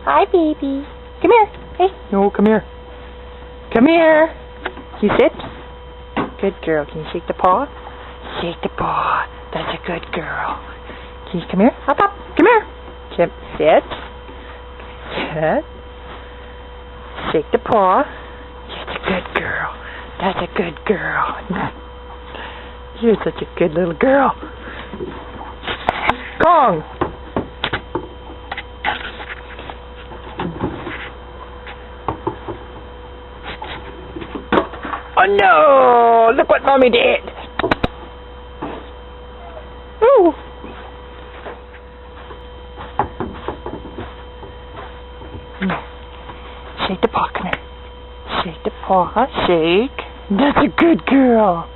Hi, baby. Come here. Hey. No, come here. Come here. Can you sit? Good girl. Can you shake the paw? Shake the paw. That's a good girl. Can you come here? Up, up. Come here. Sit. Good. Shake the paw. That's a good girl. That's a good girl. You're such a good little girl. Gong. Oh no! Look what Mommy did! Ooh! Shake the paw, come here. Shake the paw, shake. That's a good girl.